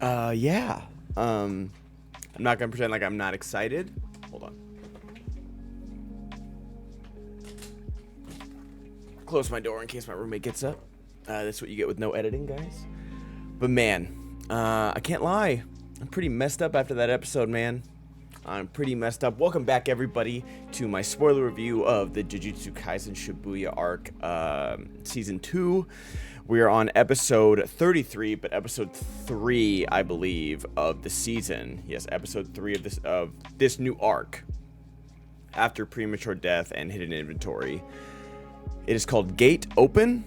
Yeah. I'm not gonna pretend like I'm not excited. Hold on. Close my door in case my roommate gets up. That's what you get with no editing, guys. But man, I can't lie. I'm pretty messed up after that episode, man. I'm pretty messed up. Welcome back, everybody, to my spoiler review of the Jujutsu Kaisen Shibuya arc, season 2. We are on episode 33, but episode 3, I believe, of the season. Yes, episode 3 of this new arc. After premature death and hidden inventory, it is called Gate Open,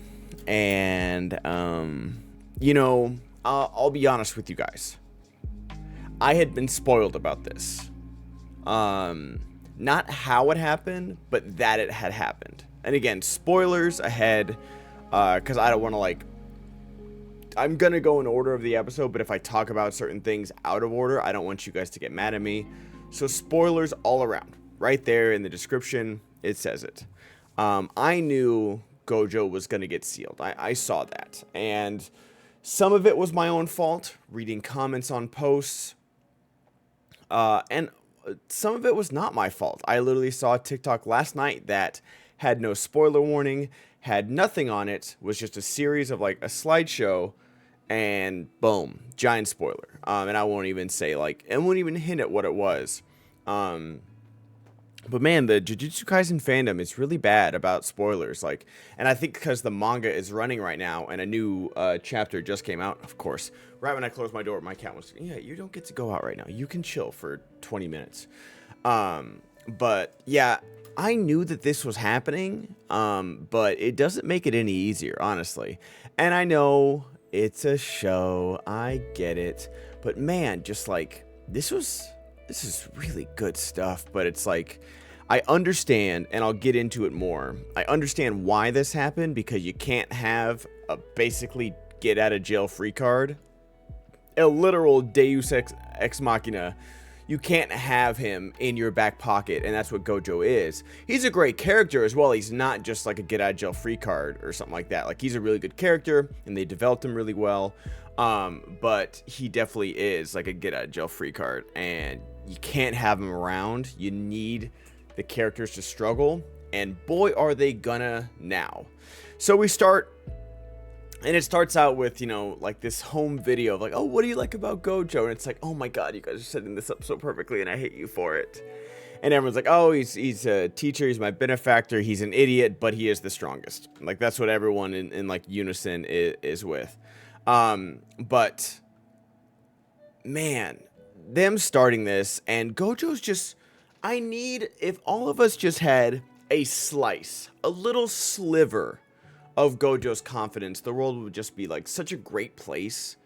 and I'll be honest with you guys. I had been spoiled about this. Not how it happened, but that it had happened. And again, spoilers ahead, because I don't want to I'm gonna go in order of the episode, but if I talk about certain things out of order, I don't want you guys to get mad at me. So spoilers all around. Right there in the description, it says it. I knew Gojo was gonna get sealed. I saw that. And some of it was my own fault, reading comments on posts. And some of it was not my fault. I literally saw a TikTok last night that had no spoiler warning, had nothing on it, was just a series of a slideshow, and boom, giant spoiler. And I won't even say I won't even hint at what it was. But man, the Jujutsu Kaisen fandom is really bad about spoilers. And I think because the manga is running right now and a new chapter just came out, of course. Right when I closed my door, my cat was, yeah, you don't get to go out right now. You can chill for 20 minutes. But yeah, I knew that this was happening, but it doesn't make it any easier, honestly. And I know it's a show. I get it. But man, just this is really good stuff, but it's I understand, and I'll get into it more. I understand why this happened, because you can't have a basically get out of jail free card. A literal Deus Ex Machina. You can't have him in your back pocket, and that's what Gojo is. He's a great character as well. He's not just a get out of jail free card or something like that. He's a really good character, and they developed him really well. But he definitely is a get out of jail free card, and you can't have him around. You need the characters to struggle, and boy are they gonna now. So we start, and it starts out with this home video of oh, what do you like about Gojo? And it's oh my god, you guys are setting this up so perfectly, and I hate you for it. And everyone's oh, he's a teacher, he's my benefactor, he's an idiot, but he is the strongest. That's what everyone in unison is with. But man, them starting this, and Gojo's just, if all of us just had a slice, a little sliver of Gojo's confidence, the world would just be such a great place.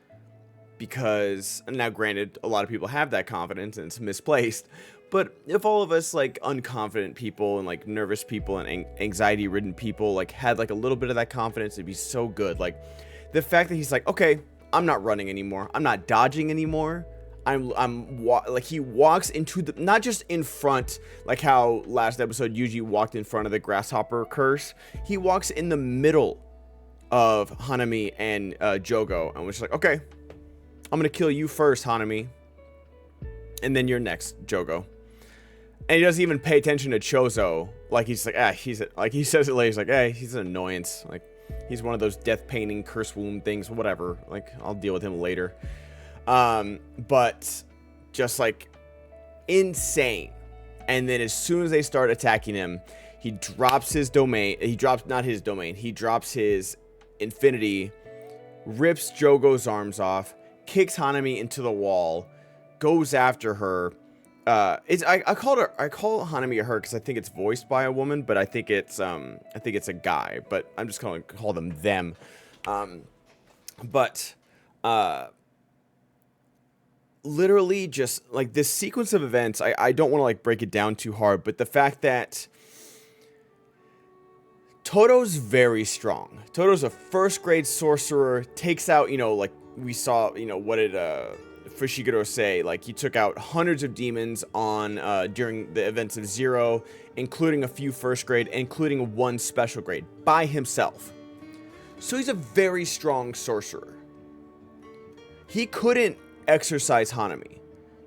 Because, now granted, a lot of people have that confidence and it's misplaced, but if all of us unconfident people and nervous people and anxiety ridden people had a little bit of that confidence, it'd be so good. The fact that he's okay, I'm not running anymore, I'm not dodging anymore, he walks into the, not just in front, how last episode Yuji walked in front of the grasshopper curse. He walks in the middle of Hanami and Jogo, and was just okay, I'm gonna kill you first, Hanami, and then you're next, Jogo. And he doesn't even pay attention to Chozo. He says it later, he's he's an annoyance, he's one of those death painting curse wound things, whatever, I'll deal with him later. But just insane. And then as soon as they start attacking him, he drops his domain. He drops not his domain. He drops his infinity, rips Jogo's arms off, kicks Hanami into the wall, goes after her. I call Hanami a her because I think it's voiced by a woman, but I think it's a guy. But I'm just gonna call them them. Literally just this sequence of events, I don't want to break it down too hard, but the fact that Todo's very strong. Todo's a first grade sorcerer, takes out, we saw, what did Fushiguro say? He took out hundreds of demons on during the events of Zero, including a few first grade, including one special grade by himself. So he's a very strong sorcerer. He couldn't exercise Hanami.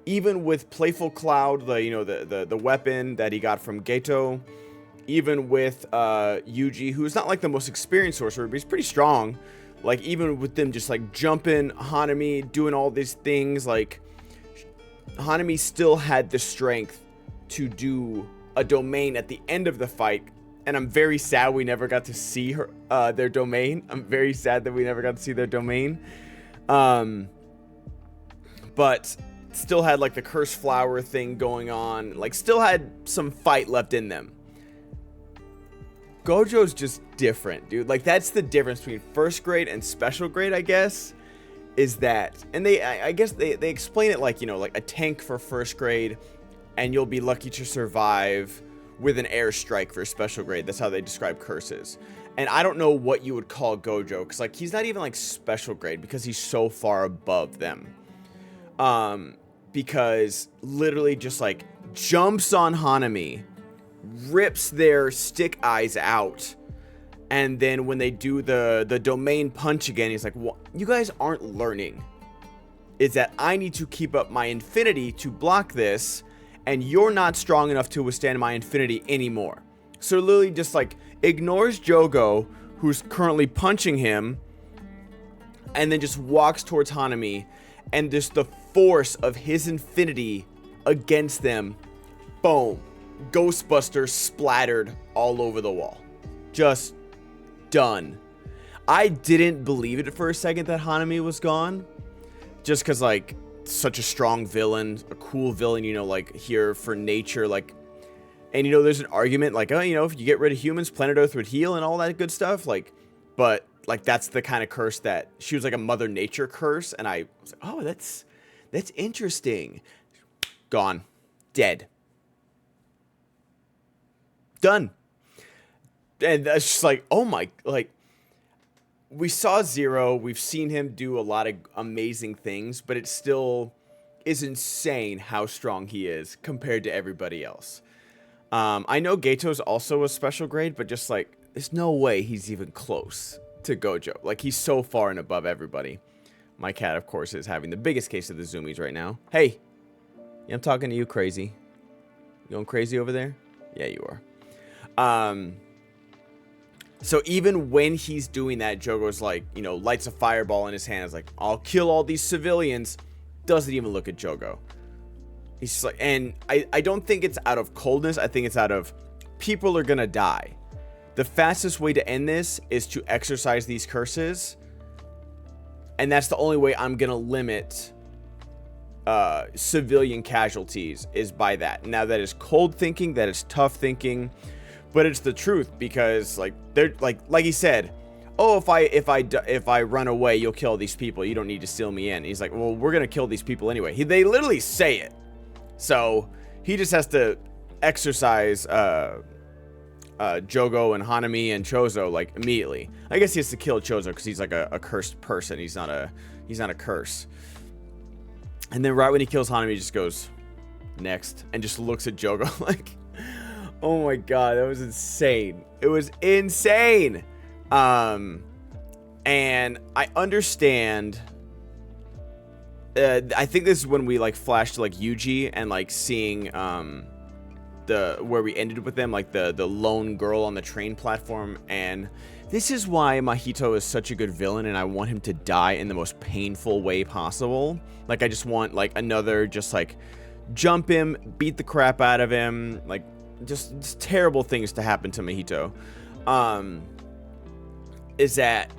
Even with Playful Cloud, the weapon that he got from Geto, even with Yuji, who's not like the most experienced sorcerer, but he's pretty strong. Like, even with them just like jumping Hanami, doing all these things, like Hanami still had the strength to do a domain at the end of the fight. And I'm very sad we never got to see their domain. I'm very sad that we never got to see their domain. But still had like the cursed flower thing going on. Like, still had some fight left in them. Gojo's just different, dude. Like, that's the difference between first grade and special grade, I guess. Is that, and I guess they explain it like, like a tank for first grade, and you'll be lucky to survive with an airstrike for special grade. That's how they describe curses. And I don't know what you would call Gojo, because like he's not even like special grade because he's so far above them. Because literally just like jumps on Hanami, rips their stick eyes out, and then when they do the domain punch again, he's like, well, you guys aren't learning. Is that I need to keep up my infinity to block this, and you're not strong enough to withstand my infinity anymore. So literally just like ignores Jogo, who's currently punching him, and then just walks towards Hanami, and just the force of his infinity against them, boom, Ghostbuster splattered all over the wall. Just done. I didn't believe it for a second that Hanami was gone, just because like such a strong villain, a cool villain, like here for nature, like, and there's an argument like, oh, if you get rid of humans, planet Earth would heal and all that good stuff, like, but like that's the kind of curse that she was like a Mother Nature curse, and I was like, oh, that's interesting. Gone, dead, done. And that's just like, oh my, like, we saw Zero, we've seen him do a lot of amazing things, but it still is insane how strong he is compared to everybody else. I know Geto's also a special grade, but just like, there's no way he's even close to Gojo. Like, he's so far and above everybody. My cat, of course, is having the biggest case of the zoomies right now. Hey, yeah, I'm talking to you, crazy. You going crazy over there? Yeah, you are. So even when he's doing that, Jogo's like, lights a fireball in his hand. Is like, I'll kill all these civilians. Doesn't even look at Jogo. He's just like, and I don't think it's out of coldness. I think it's out of people are gonna die. The fastest way to end this is to exercise these curses. And that's the only way I'm gonna limit civilian casualties, is by that. Now, that is cold thinking, that is tough thinking. But it's the truth, because like they're like he said, oh, if I run away, you'll kill these people. You don't need to steal me in. He's like, well, we're gonna kill these people anyway. They literally say it. So he just has to exercise Jogo and Hanami and Chozo like immediately. I guess he has to kill Chozo because he's like a cursed person. He's not a curse. And then right when he kills Hanami, he just goes next and just looks at Jogo like. Oh my god, that was insane. It was insane. And I understand. I think this is when we like flashed to like Yuji and like seeing where we ended with them, like the lone girl on the train platform. And this is why Mahito is such a good villain, and I want him to die in the most painful way possible. Like, I just want like another just like jump him, beat the crap out of him, like just terrible things to happen to Mahito. Is that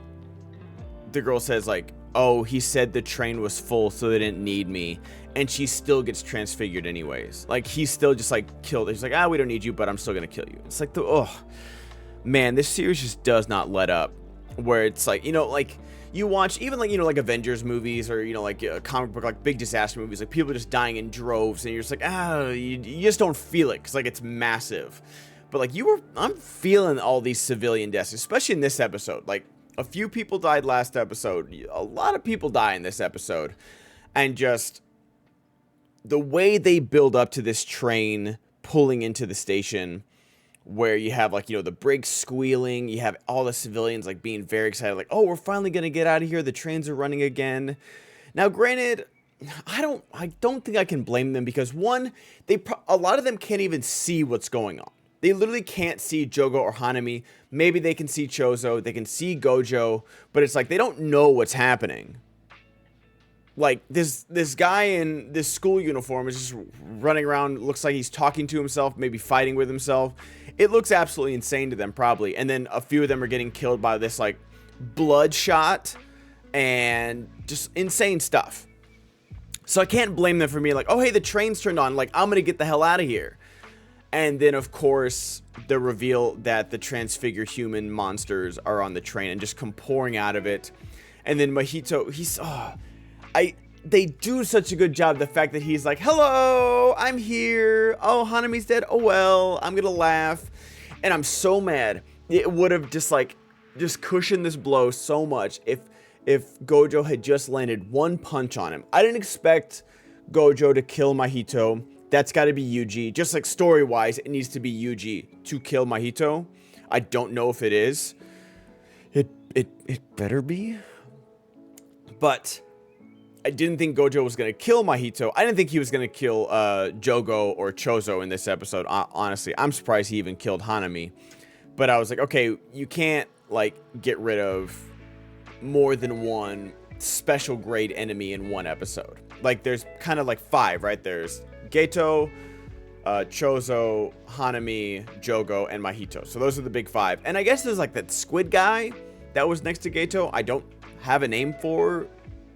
the girl says like, oh, he said the train was full so they didn't need me, and she still gets transfigured anyways. Like, he's still just like killed. He's like, we don't need you, but I'm still gonna kill you. It's like man, this series just does not let up. Where it's like, like you watch even like, like Avengers movies, or like a comic book, like big disaster movies, like people just dying in droves, and you're just like, you just don't feel it because like it's massive. But like I'm feeling all these civilian deaths, especially in this episode. Like, a few people died last episode, a lot of people die in this episode, and just the way they build up to this train pulling into the station, where you have like, the brakes squealing, you have all the civilians like being very excited, like, oh, we're finally gonna get out of here, the trains are running again. Now, granted, I don't think I can blame them because one, a lot of them can't even see what's going on. They literally can't see Jogo or Hanami. Maybe they can see Chozo, they can see Gojo, but it's like they don't know what's happening. Like this guy in this school uniform is just running around, looks like he's talking to himself, maybe fighting with himself. It looks absolutely insane to them probably. And then a few of them are getting killed by this like bloodshot and just insane stuff. So I can't blame them for being like, oh hey, the train's turned on, like I'm gonna get the hell out of here. And then of course the reveal that the transfigured human monsters are on the train and just come pouring out of it. And then Mahito, they do such a good job. The fact that he's like, hello, I'm here. Oh, Hanami's dead. Oh, well, I'm going to laugh. And I'm so mad. It would have just cushioned this blow so much if Gojo had just landed one punch on him. I didn't expect Gojo to kill Mahito. That's got to be Yuji. Just like story-wise, it needs to be Yuji to kill Mahito. I don't know if it is. It better be. But I didn't think Gojo was going to kill Mahito. I didn't think he was going to kill Jogo or Chozo in this episode. Honestly, I'm surprised he even killed Hanami. But I was like, okay, you can't like get rid of more than one special grade enemy in one episode. Like there's kind of like 5, right? There's Geto, Chozo, Hanami, Jogo, and Mahito. So those are the big 5. And I guess there's like that squid guy that was next to Geto. I don't have a name for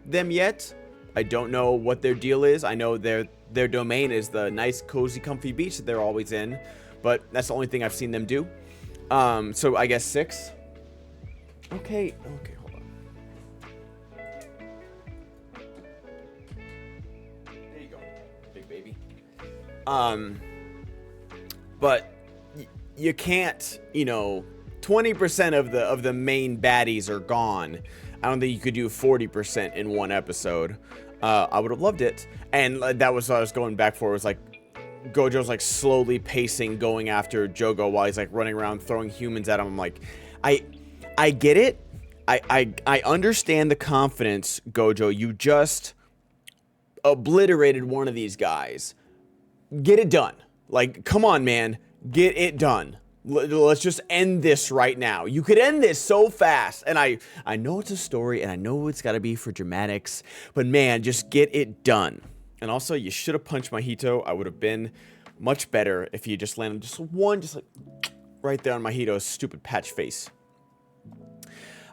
them yet. I don't know what their deal is. I know their domain is the nice cozy comfy beach that they're always in, but that's the only thing I've seen them do. So I guess 6. Okay, hold on. There you go, big baby. But you can't, 20% of the main baddies are gone. I don't think you could do 40% in one episode. I would have loved it. And that was what I was going back for. It was like Gojo's like slowly pacing, going after Jogo while he's like running around throwing humans at him. I'm like, I get it. I understand the confidence, Gojo. You just obliterated one of these guys. Get it done. Like, come on, man. Get it done. Let's just end this right now. You could end this so fast. And I know it's a story and I know it's got to be for dramatics, but man, just get it done. And also, you should have punched Mahito. I would have been much better if you just landed just like right there on Mahito's stupid patch face.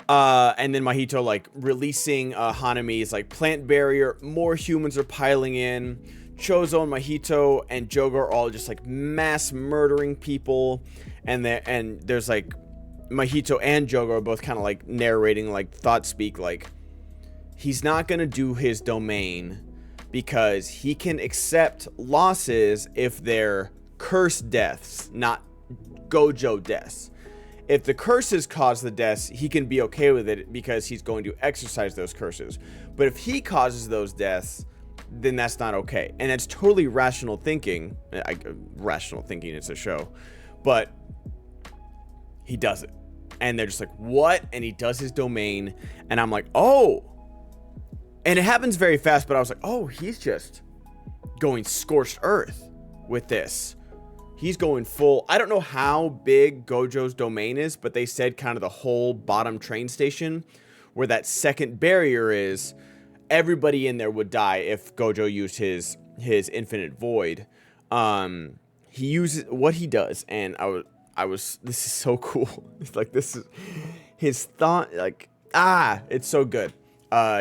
And then Mahito like releasing Hanami's like plant barrier. More humans are piling in. Chozo and Mahito and Jogo are all just like mass murdering people. And there's like Mahito and Jogo are both kind of like narrating like thought speak, like he's not gonna do his domain because he can accept losses if they're curse deaths, not Gojo deaths. If the curses cause the deaths, he can be okay with it because he's going to exercise those curses. But if he causes those deaths, then that's not okay. And it's totally rational thinking. Rational thinking, it's a show. But he does it. And they're just like, what? And he does his domain. And I'm like, oh. And it happens very fast, but I was like, oh, he's just going scorched earth with this. He's going full. I don't know how big Gojo's domain is, but they said kind of the whole bottom train station where that second barrier is. Everybody in there would die if Gojo used his infinite void. He uses what he does, and I was this is so cool. It's like this is his thought, like it's so good.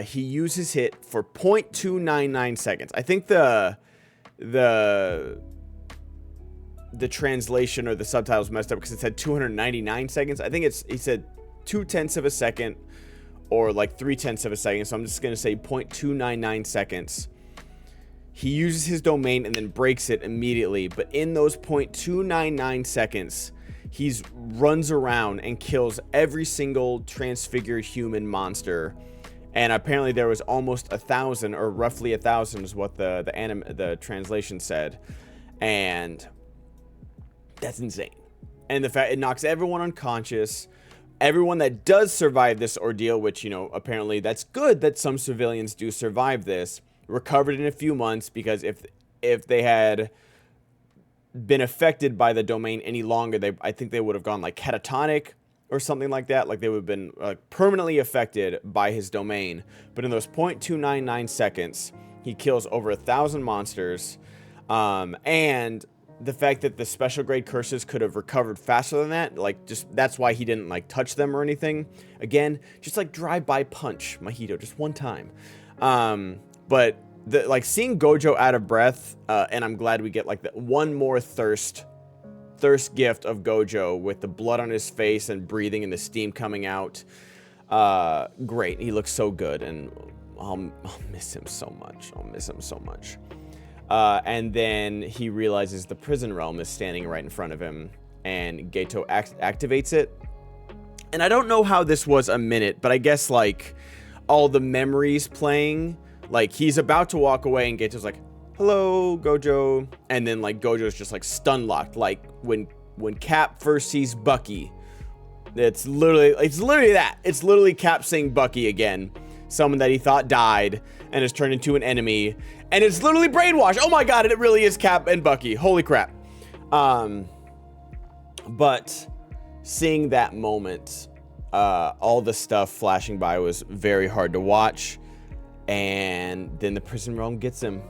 He uses hit for 0.299 seconds. I think the translation or the subtitles messed up because it said 299 seconds. I think he said 0.2 of a second or like 0.3 of a second. So I'm just going to say 0.299 seconds. He uses his domain and then breaks it immediately. But in those 0.299 seconds, he runs around and kills every single transfigured human monster. And apparently there was almost 1,000 or roughly 1,000 is what the translation said. And that's insane. And the fact it knocks everyone unconscious. Everyone that does survive this ordeal, which, apparently that's good that some civilians do survive this. recovered in a few months, because if they had been affected by the domain any longer, I think they would have gone like catatonic or something like that. Like they would have been like permanently affected by his domain. But in those 0.299 seconds, he kills over 1,000 monsters. And the fact that the special grade curses could have recovered faster than that, like just that's why he didn't like touch them or anything. Again, just like drive-by punch Mahito just one time. But like seeing Gojo out of breath, and I'm glad we get like the one more thirst gift of Gojo with the blood on his face and breathing and the steam coming out. Great. He looks so good, and I'll miss him so much. And then he realizes the prison realm is standing right in front of him, and Geto activates it. And I don't know how this was a minute, but I guess like all the memories playing, like he's about to walk away and Geto's like, hello, Gojo. And then like Gojo's just like stun locked. Like when Cap first sees Bucky, it's literally that. It's literally Cap seeing Bucky again. Someone that he thought died and has turned into an enemy. And it's literally brainwashed. Oh my God, it really is Cap and Bucky. Holy crap. But seeing that moment, all the stuff flashing by was very hard to watch. And then the prison realm gets him.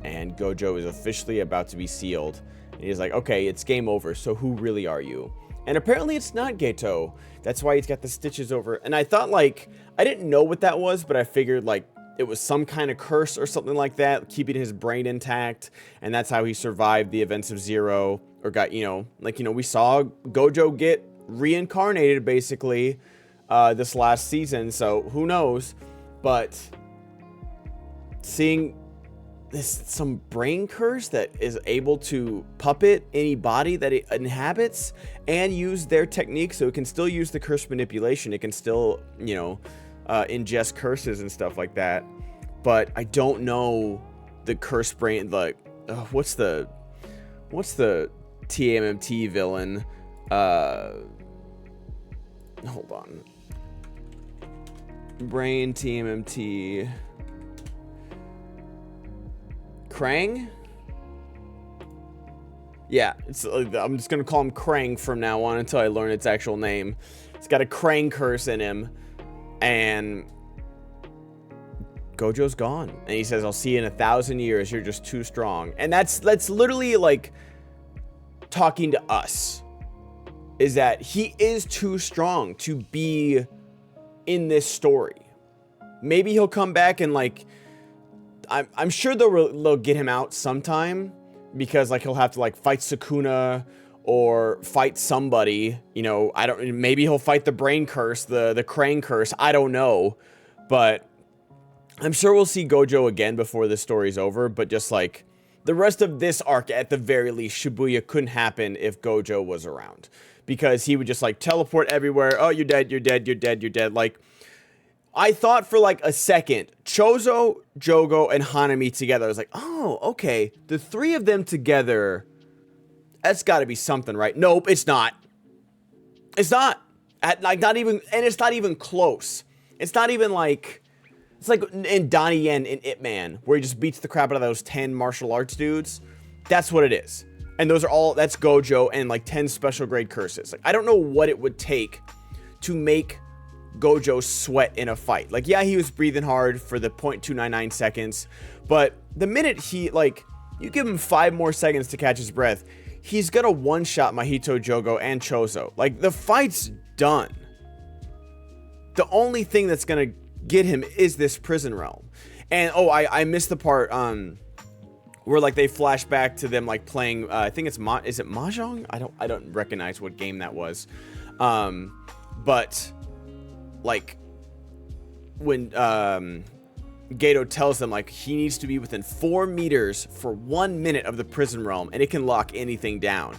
And Gojo is officially about to be sealed. And he's like, okay, it's game over. So who really are you? And apparently it's not Geto. That's why he's got the stitches over. And I thought like, I didn't know what that was, but I figured like it was some kind of curse or something like that, keeping his brain intact. And that's how he survived the events of Zero, or got, we saw Gojo get reincarnated basically this last season. So who knows? But seeing some brain curse that is able to puppet any body that it inhabits and use their technique, so it can still use the curse manipulation. It can still, ingest curses and stuff like that. But I don't know the curse brain. Like, what's the TMMT villain? Hold on. Brain TMMT. Krang? Yeah, I'm just gonna call him Krang from now on until I learn its actual name. It's got a Krang curse in him, and Gojo's gone. And he says, I'll see you in 1,000 years. You're just too strong. And that's literally like talking to us, is that he is too strong to be in this story. Maybe he'll come back and like, I'm sure they'll get him out sometime, because like he'll have to like fight Sukuna or fight somebody, maybe he'll fight the brain curse, the Krang curse. I don't know, but I'm sure we'll see Gojo again before this story's over. But just like the rest of this arc, at the very least, Shibuya couldn't happen if Gojo was around, because he would just like teleport everywhere. Oh, you're dead, you're dead, you're dead, you're dead. Like, I thought for like a second, Chozo, Jogo, and Hanami together. I was like, oh, okay. The three of them together, that's got to be something, right? Nope, it's not. It's not. Not even, and it's not even close. It's not even like, it's like in Donnie Yen in Ip Man, where he just beats the crap out of those 10 martial arts dudes. That's what it is. And those are all, that's Gojo and like 10 special grade curses. Like, I don't know what it would take to make Gojo sweat in a fight. Like, yeah, he was breathing hard for the 0.299 seconds, but the minute he, like, you give him 5 more seconds to catch his breath, he's gonna one-shot Mahito, Jogo, and Chozo. Like, the fight's done. The only thing that's gonna get him is this prison realm. And, oh, I missed the part, where, like, they flash back to them, like, playing, I think it's, is it Mahjong? I don't recognize what game that was. But like when Geto tells them like he needs to be within 4 meters for 1 minute of the prison realm, and it can lock anything down.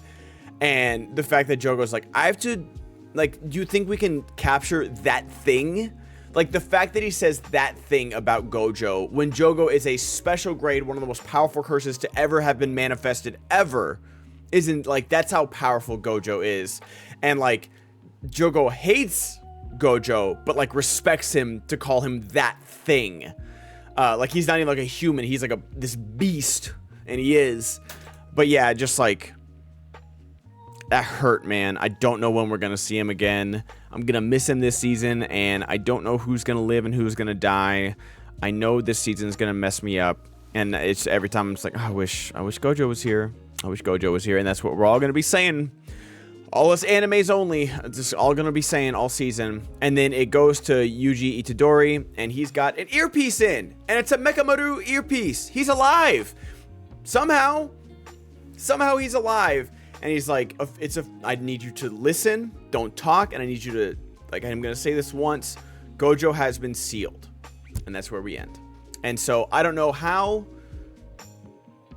And the fact that Jogo's like, I have to, like, do you think we can capture that thing? Like, the fact that he says that thing about Gojo when Jogo is a special grade, one of the most powerful curses to ever have been manifested ever, isn't like, that's how powerful Gojo is. And like, Jogo hates Gojo, but like respects him to call him that thing. Like he's not even like a human. He's like this beast, and he is. But yeah, just like that hurt, man. I don't know when we're gonna see him again. I'm gonna miss him this season, and I don't know who's gonna live and who's gonna die. I know this season is gonna mess me up, and it's every time I'm just like, oh, I wish Gojo was here. I wish Gojo was here, and that's what we're all gonna be saying. All us animes only. It's just all gonna be saying all season. And then it goes to Yuji Itadori, and he's got an earpiece in, and it's a Mekamaru earpiece. He's alive. Somehow he's alive. And he's like, I need you to listen, don't talk, and I need you to, like, I'm going to say this once, Gojo has been sealed. And that's where we end. And so, I don't know how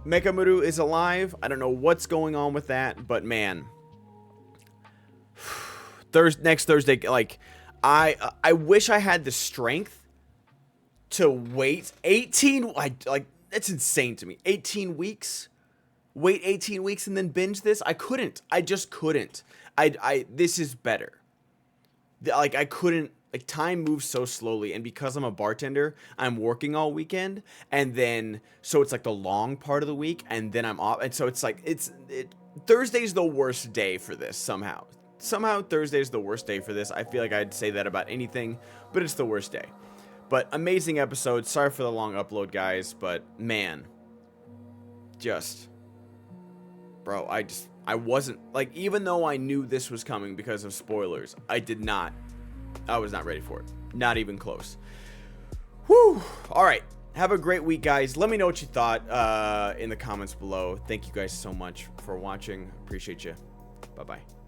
Mekamaru is alive. I don't know what's going on with that, but man, next Thursday, like, I wish I had the strength to wait 18, like, that's insane to me, 18 weeks? Wait 18 weeks and then binge this? I couldn't. I just couldn't. This is better. Like, I couldn't. Like, time moves so slowly, and because I'm a bartender, I'm working all weekend, and then so it's like the long part of the week, and then I'm off, and so it's like Thursday's the worst day for this somehow. Somehow Thursday's the worst day for this. I feel like I'd say that about anything, but it's the worst day. But amazing episode. Sorry for the long upload, guys, but man, just. Bro, I wasn't, like, even though I knew this was coming because of spoilers, I was not ready for it. Not even close. Whew. All right. Have a great week, guys. Let me know what you thought in the comments below. Thank you guys so much for watching. Appreciate you. Bye-bye.